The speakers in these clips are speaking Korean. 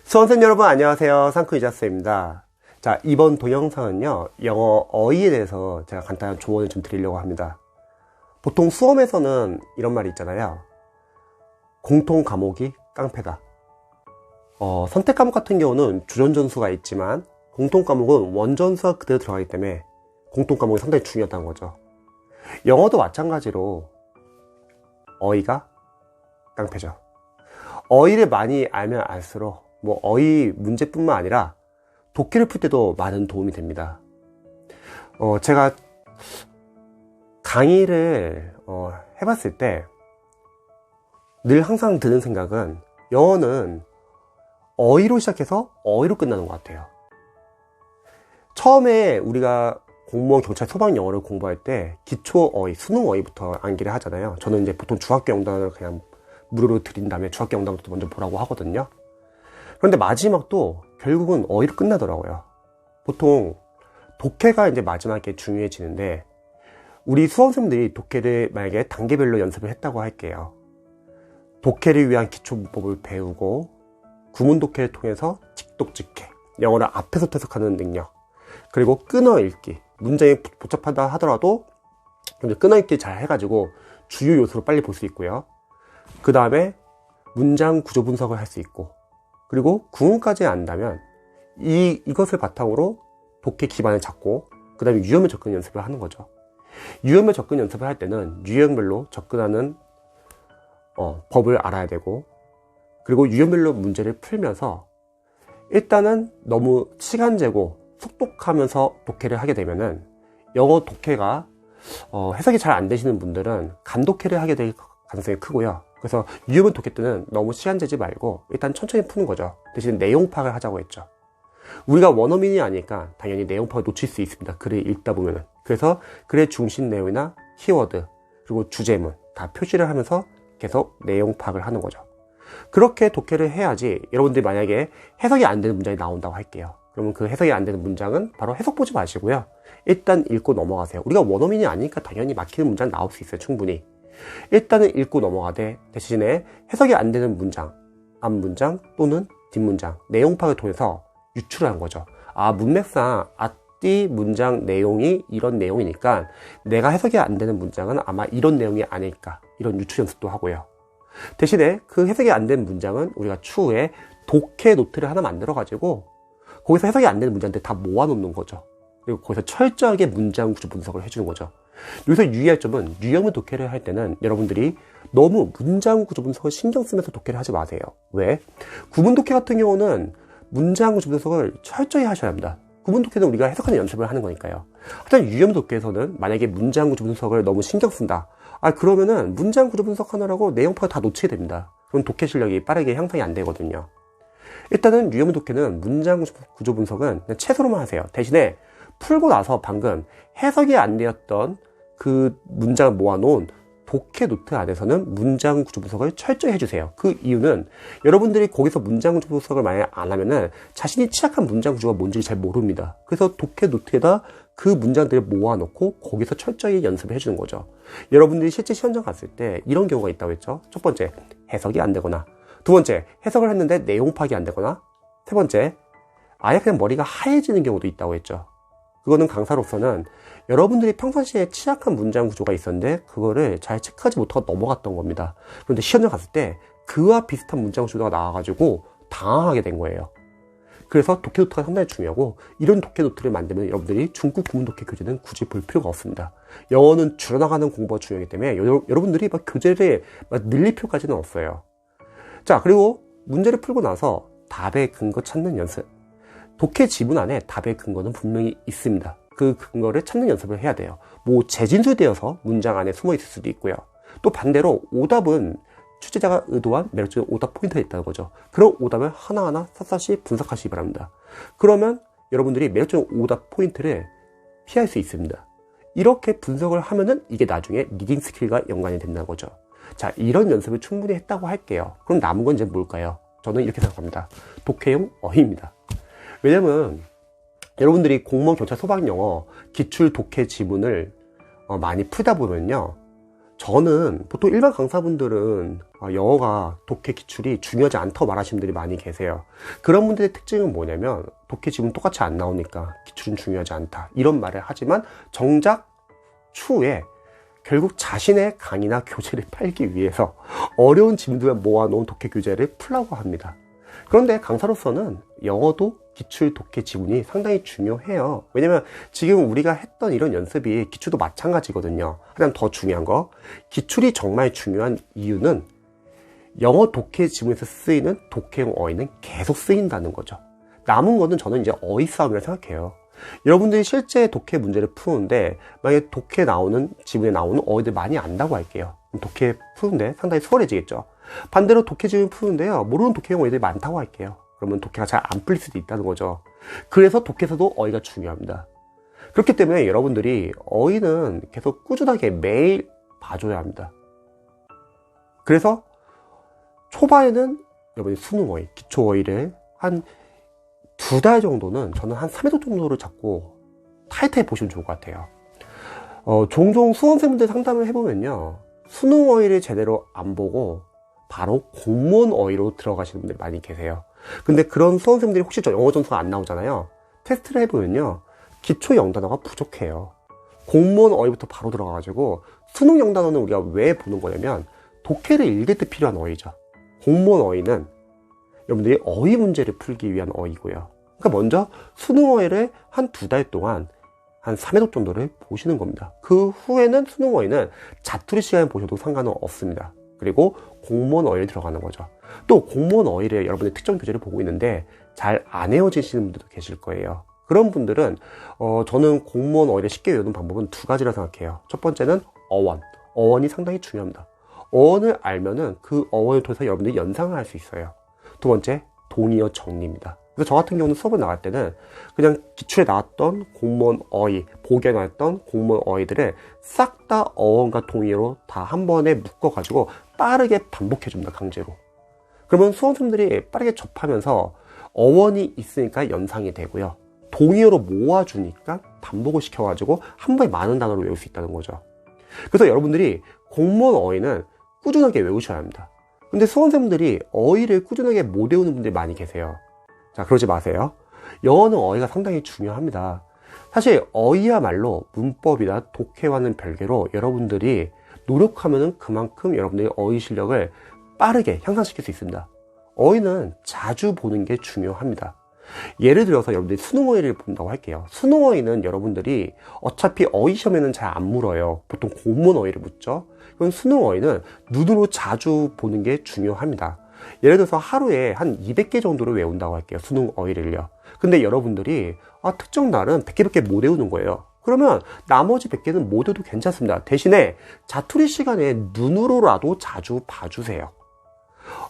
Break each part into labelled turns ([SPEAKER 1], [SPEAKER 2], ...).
[SPEAKER 1] 수험생 여러분 안녕하세요. 상크 이자스입니다. 자, 이번 동영상은요, 영어 어휘에 대해서 제가 간단한 조언을 좀 드리려고 합니다. 보통 수험에서는 이런 말이 있잖아요. 공통 과목이 깡패다. 선택 과목 같은 경우는 주전전수가 있지만 공통 과목은 원전수가 그대로 들어가기 때문에 공통 과목이 상당히 중요하다는 거죠. 영어도 마찬가지로 어휘가 깡패죠. 어휘를 많이 알면 알수록 어휘 문제뿐만 아니라 독해를 풀 때도 많은 도움이 됩니다. 제가 강의를 해봤을 때 늘 항상 드는 생각은 영어는 어휘로 시작해서 어휘로 끝나는 것 같아요. 처음에 우리가 공무원, 경찰, 소방 영어를 공부할 때 기초 어휘, 수능 어휘부터 암기를 하잖아요. 저는 이제 보통 중학교 영단어를 그냥 무료로 드린 다음에 중학교 영단어부터 먼저 보라고 하거든요. 그런데 마지막도 결국은 어휘로 끝나더라고요. 보통 독해가 이제 마지막에 중요해지는데, 우리 수험생들이 독해를 만약에 단계별로 연습을 했다고 할게요. 독해를 위한 기초 문법을 배우고 구문 독해를 통해서 직독직해, 영어를 앞에서 해석하는 능력, 그리고 끊어읽기, 문장이 복잡하다 하더라도 끊어읽기 잘 해가지고 주요 요소를 빨리 볼 수 있고요. 그 다음에 문장 구조 분석을 할 수 있고, 그리고 구문까지 안다면 이것을 바탕으로 독해 기반을 잡고 그 다음에 유형별 접근 연습을 하는 거죠. 유형별 접근 연습을 할 때는 유형별로 접근하는 법을 알아야 되고, 그리고 유형별로 문제를 풀면서 일단은 너무 시간제고 속독하면서 독해를 하게 되면은 영어 독해가 해석이 잘 안 되시는 분들은 간독해를 하게 될 가능성이 크고요. 그래서 유형별 독해 때는 너무 시간 재지 말고 일단 천천히 푸는 거죠. 대신 내용 파악을 하자고 했죠. 우리가 원어민이 아니까 당연히 내용 파악을 놓칠 수 있습니다. 글을 읽다 보면은. 그래서 글의 중심 내용이나 키워드, 그리고 주제문 다 표시를 하면서 계속 내용 파악을 하는 거죠. 그렇게 독해를 해야지. 여러분들이 만약에 해석이 안 되는 문장이 나온다고 할게요. 그러면 그 해석이 안 되는 문장은 바로 해석 보지 마시고요. 일단 읽고 넘어가세요. 우리가 원어민이 아니니까 당연히 막히는 문장 나올 수 있어요. 충분히. 일단은 읽고 넘어가되 대신에 해석이 안 되는 문장, 앞문장 또는 뒷문장, 내용 파악을 통해서 유출을 한 거죠. 문맥상 앞뒤 문장 내용이 이런 내용이니까 내가 해석이 안 되는 문장은 아마 이런 내용이 아닐까, 이런 유출 연습도 하고요. 대신에 그 해석이 안 된 문장은 우리가 추후에 독해 노트를 하나 만들어 가지고 거기서 해석이 안 되는 문장들 다 모아놓는 거죠. 그리고 거기서 철저하게 문장 구조 분석을 해주는 거죠. 여기서 유의할 점은 유형별 독해를 할 때는 여러분들이 너무 문장 구조 분석을 신경 쓰면서 독해를 하지 마세요. 왜? 구문 독해 같은 경우는 문장 구조 분석을 철저히 하셔야 합니다. 구문 독해는 우리가 해석하는 연습을 하는 거니까요. 하여튼 유형별 독해에서는 만약에 문장 구조 분석을 너무 신경 쓴다. 그러면은 문장 구조 분석하느라고 내용 파악을 다 놓치게 됩니다. 그럼 독해 실력이 빠르게 향상이 안 되거든요. 일단은 유형별 독해는 문장 구조 분석은 그냥 채소로만 하세요. 대신에 풀고 나서 방금 해석이 안 되었던 그 문장을 모아놓은 독해 노트 안에서는 문장 구조 분석을 철저히 해주세요. 그 이유는 여러분들이 거기서 문장 구조 분석을 만약 안 하면은 자신이 취약한 문장 구조가 뭔지 잘 모릅니다. 그래서 독해 노트에다 그 문장들을 모아놓고 거기서 철저히 연습을 해주는 거죠. 여러분들이 실제 시험장 갔을 때 이런 경우가 있다고 했죠. 첫 번째, 해석이 안 되거나, 두 번째, 해석을 했는데 내용 파악이 안 되거나, 세 번째, 아예 그냥 머리가 하얘지는 경우도 있다고 했죠. 그거는 강사로서는 여러분들이 평상시에 취약한 문장 구조가 있었는데 그거를 잘 체크하지 못하고 넘어갔던 겁니다. 그런데 시험장 갔을 때 그와 비슷한 문장 구조가 나와가지고 당황하게 된 거예요. 그래서 독해 노트가 상당히 중요하고, 이런 독해 노트를 만들면 여러분들이 중급 구문 독해 교재는 굳이 볼 필요가 없습니다. 영어는 줄어나가는 공부가 중요하기 때문에 여러분들이 교재를 늘릴 필요까지는 없어요. 자, 그리고 문제를 풀고 나서 답의 근거 찾는 연습. 독해 지문 안에 답의 근거는 분명히 있습니다. 그 근거를 찾는 연습을 해야 돼요. 재진술되어서 문장 안에 숨어 있을 수도 있고요. 또 반대로 오답은 출제자가 의도한 매력적인 오답 포인트가 있다는 거죠. 그런 오답을 하나하나 샅샅이 분석하시기 바랍니다. 그러면 여러분들이 매력적인 오답 포인트를 피할 수 있습니다. 이렇게 분석을 하면은 이게 나중에 리딩 스킬과 연관이 된다는 거죠. 자, 이런 연습을 충분히 했다고 할게요. 그럼 남은 건 이제 뭘까요? 저는 이렇게 생각합니다. 독해용 어휘입니다. 왜냐면 여러분들이 공무원, 경찰, 소방 영어 기출 독해 지문을 많이 풀다 보면요, 저는 보통 일반 강사분들은 영어가 독해 기출이 중요하지 않다고 말하시는 분들이 많이 계세요. 그런 분들의 특징은 뭐냐면 독해 지문 똑같이 안 나오니까 기출은 중요하지 않다 이런 말을 하지만 정작 추후에 결국 자신의 강의나 교재를 팔기 위해서 어려운 지문들을 모아놓은 독해 교재를 풀라고 합니다. 그런데 강사로서는 영어도 기출 독해 지문이 상당히 중요해요. 왜냐면 지금 우리가 했던 이런 연습이 기출도 마찬가지거든요. 하지만 더 중요한 거, 기출이 정말 중요한 이유는 영어 독해 지문에서 쓰이는 독해용 어휘는 계속 쓰인다는 거죠. 남은 거는 저는 이제 어휘 싸움이라고 생각해요. 여러분들이 실제 독해 문제를 푸는데 만약에 독해 나오는 지문에 나오는 어휘들 많이 안다고 할게요. 독해 푸는데 상당히 수월해지겠죠. 반대로 독해 지문 푸는데요 모르는 독해용 어휘들이 많다고 할게요. 그러면 독해가 잘 안 풀릴 수도 있다는 거죠. 그래서 독해에서도 어휘가 중요합니다. 그렇기 때문에 여러분들이 어휘는 계속 꾸준하게 매일 봐줘야 합니다. 그래서 초반에는 여러분이 수능 어휘, 기초 어휘를 한 2달 정도는 저는 한 3회독 정도를 잡고 타이트하게 보시면 좋을 것 같아요. 종종 수험생분들 상담을 해보면요 수능 어휘를 제대로 안 보고 바로 공무원 어휘로 들어가시는 분들이 많이 계세요. 근데 그런 수험생들이 혹시 영어 점수가 안 나오잖아요. 테스트를 해보면요 기초 영단어가 부족해요. 공무원 어휘부터 바로 들어가가지고 수능 영단어는 우리가 왜 보는 거냐면 독해를 읽을 때 필요한 어휘죠. 공무원 어휘는 여러분들이 어휘 문제를 풀기 위한 어휘고요. 그러니까 먼저 수능 어휘를 한 2달 동안 한 3회독 정도를 보시는 겁니다. 그 후에는 수능 어휘는 자투리 시간에 보셔도 상관은 없습니다. 그리고 공무원 어휘를 들어가는 거죠. 또 공무원 어휘를 여러분의 특정 교재를 보고 있는데 잘 안 외워지시는 분들도 계실 거예요. 그런 분들은 저는 공무원 어휘를 쉽게 외우는 방법은 2가지라 생각해요. 첫 번째는 어원. 어원이 상당히 중요합니다. 어원을 알면은 그 어원을 통해서 여러분들이 연상을 할 수 있어요. 두 번째, 동의어 정리입니다. 그래서 저 같은 경우는 수업을 나갈 때는 그냥 기출에 나왔던 공무원 어휘, 보기에 나왔던 공무원 어휘들을 싹 다 어원과 동의어로 다 한 번에 묶어가지고 빠르게 반복해줍니다, 강제로. 그러면 수험생들이 빠르게 접하면서 어원이 있으니까 연상이 되고요. 동의어로 모아주니까 반복을 시켜가지고 한 번에 많은 단어를 외울 수 있다는 거죠. 그래서 여러분들이 공무원 어휘는 꾸준하게 외우셔야 합니다. 근데 수험생분들이 어휘를 꾸준하게 못 외우는 분들이 많이 계세요. 자, 그러지 마세요. 영어는 어휘가 상당히 중요합니다. 사실 어휘야말로 문법이나 독해와는 별개로 여러분들이 노력하면 그만큼 여러분들의 어휘 실력을 빠르게 향상시킬 수 있습니다. 어휘는 자주 보는 게 중요합니다. 예를 들어서 여러분들이 수능 어휘를 본다고 할게요. 수능 어휘는 여러분들이 어차피 어휘 시험에는 잘 안 물어요. 보통 공무원 어휘를 묻죠. 그럼 수능 어휘는 눈으로 자주 보는 게 중요합니다. 예를 들어서 하루에 한 200개 정도를 외운다고 할게요. 수능 어휘를요. 근데 여러분들이 특정 날은 100개밖에 못 외우는 거예요. 그러면 나머지 100개는 못 외워도 괜찮습니다. 대신에 자투리 시간에 눈으로라도 자주 봐주세요.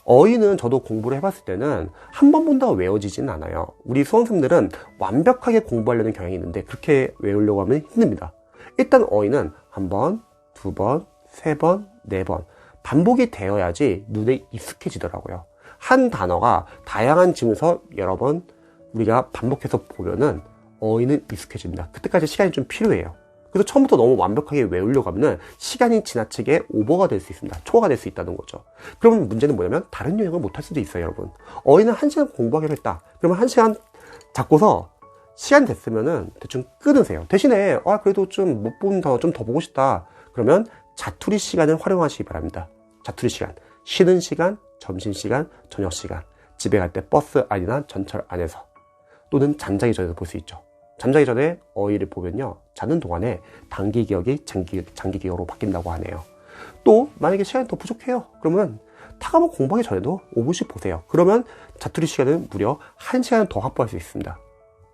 [SPEAKER 1] 어휘는 저도 공부를 해봤을 때는 한 번 본다고 외워지진 않아요. 우리 수험생들은 완벽하게 공부하려는 경향이 있는데 그렇게 외우려고 하면 힘듭니다. 일단 어휘는 한 번, 2번, 3번, 4번 반복이 되어야지 눈에 익숙해지더라고요. 한 단어가 다양한 지문에서 여러 번 우리가 반복해서 보면은 어휘는 익숙해집니다. 그때까지 시간이 좀 필요해요. 그래서 처음부터 너무 완벽하게 외우려고 하면 시간이 지나치게 오버가 될 수 있습니다. 초과가 될 수 있다는 거죠. 그러면 문제는 뭐냐면 다른 요령을 못할 수도 있어요, 여러분. 어휘는 1시간 공부하기로 했다. 그러면 1시간 잡고서 시간 됐으면은 대충 끊으세요. 대신에 그래도 좀 못 본다, 좀 더 보고 싶다. 그러면 자투리 시간을 활용하시기 바랍니다. 자투리 시간, 쉬는 시간, 점심시간, 저녁시간, 집에 갈 때 버스 안이나 전철 안에서 또는 잠자기 전에도 볼 수 있죠. 잠자기 전에 어휘를 보면요, 자는 동안에 단기 기억이 장기 기억으로 바뀐다고 하네요. 또 만약에 시간이 더 부족해요. 그러면 타과목 공부하기 전에도 5분씩 보세요. 그러면 자투리 시간은 무려 1시간 더 확보할 수 있습니다.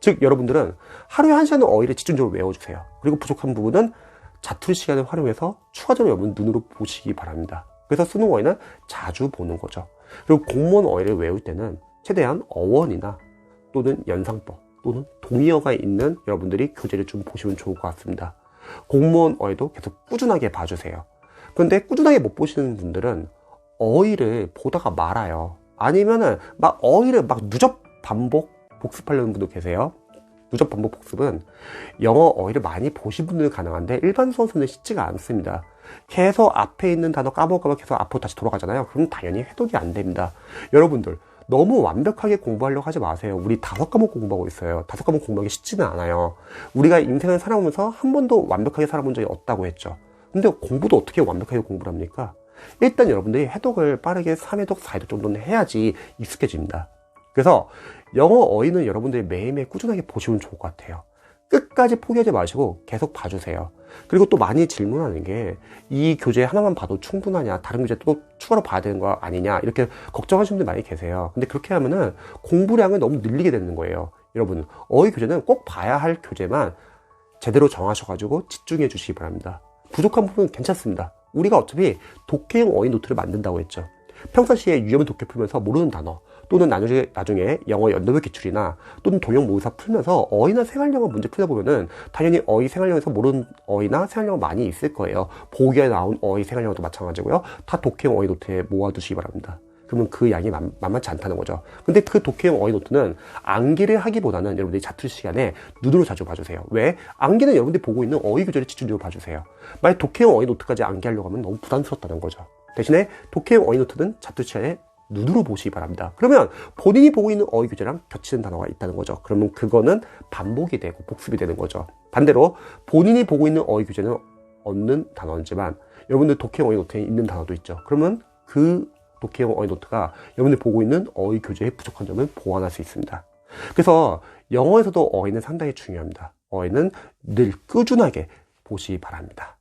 [SPEAKER 1] 즉 여러분들은 하루에 1시간은 어휘를 집중적으로 외워주세요. 그리고 부족한 부분은 자투리 시간을 활용해서 추가적으로 여러분 눈으로 보시기 바랍니다. 그래서 수능 어휘는 자주 보는 거죠. 그리고 공무원 어휘를 외울 때는 최대한 어원이나 또는 연상법 또는 동의어가 있는 여러분들이 교재를 좀 보시면 좋을 것 같습니다. 공무원 어휘도 계속 꾸준하게 봐주세요. 그런데 꾸준하게 못 보시는 분들은 어휘를 보다가 말아요. 아니면은 막 어휘를 막 누적 반복 복습하려는 분도 계세요. 누적 반복 복습은 영어 어휘를 많이 보신 분들은 가능한데 일반 수험생들은 쉽지가 않습니다. 계속 앞에 있는 단어 까먹으면 계속 앞으로 다시 돌아가잖아요. 그럼 당연히 회독이 안 됩니다. 여러분들 너무 완벽하게 공부하려고 하지 마세요. 우리 5과목 공부하고 있어요. 5과목 공부하기 쉽지는 않아요. 우리가 인생을 살아오면서 한 번도 완벽하게 살아본 적이 없다고 했죠. 근데 공부도 어떻게 완벽하게 공부를 합니까? 일단 여러분들이 해독을 빠르게 3회독, 4회독 정도는 해야지 익숙해집니다. 그래서 영어 어휘는 여러분들이 매일매일 꾸준하게 보시면 좋을 것 같아요. 끝까지 포기하지 마시고 계속 봐주세요. 그리고 또 많이 질문하는 게 이 교재 하나만 봐도 충분하냐, 다른 교재 또 추가로 봐야 되는 거 아니냐, 이렇게 걱정하시는 분들 많이 계세요. 근데 그렇게 하면은 공부량을 너무 늘리게 되는 거예요. 여러분, 어휘 교재는 꼭 봐야 할 교재만 제대로 정하셔가지고 집중해 주시기 바랍니다. 부족한 부분은 괜찮습니다. 우리가 어차피 독해용 어휘 노트를 만든다고 했죠. 평상시에 유형을 독해 풀면서 모르는 단어 또는 나중에 영어 연도별 기출이나 또는 동형 모의사 풀면서 어휘나 생활영어 문제 풀다 보면은 당연히 어휘 생활영어에서 모르는 어휘나 생활영어 많이 있을 거예요. 보기에 나온 어휘 생활영어도 마찬가지고요. 다 독해용 어휘 노트에 모아두시기 바랍니다. 그러면 그 양이 만만치 않다는 거죠. 근데 그 독해용 어휘 노트는 암기를 하기보다는 여러분들이 자투리 시간에 눈으로 자주 봐주세요. 왜? 암기는 여러분들이 보고 있는 어휘 교재를 집중적으로 봐주세요. 만약 독해용 어휘 노트까지 암기하려고 하면 너무 부담스럽다는 거죠. 대신에 독해용 어휘 노트는 자투리 시간에 눈으로 보시기 바랍니다. 그러면 본인이 보고 있는 어휘 교재랑 겹치는 단어가 있다는 거죠. 그러면 그거는 반복이 되고 복습이 되는 거죠. 반대로 본인이 보고 있는 어휘 교재는 얻는 단어지만 여러분들 독해용 어휘 노트에 있는 단어도 있죠. 그러면 그 독해용 어휘 노트가 여러분들이 보고 있는 어휘 교재의 부족한 점을 보완할 수 있습니다. 그래서 영어에서도 어휘는 상당히 중요합니다. 어휘는 늘 꾸준하게 보시기 바랍니다.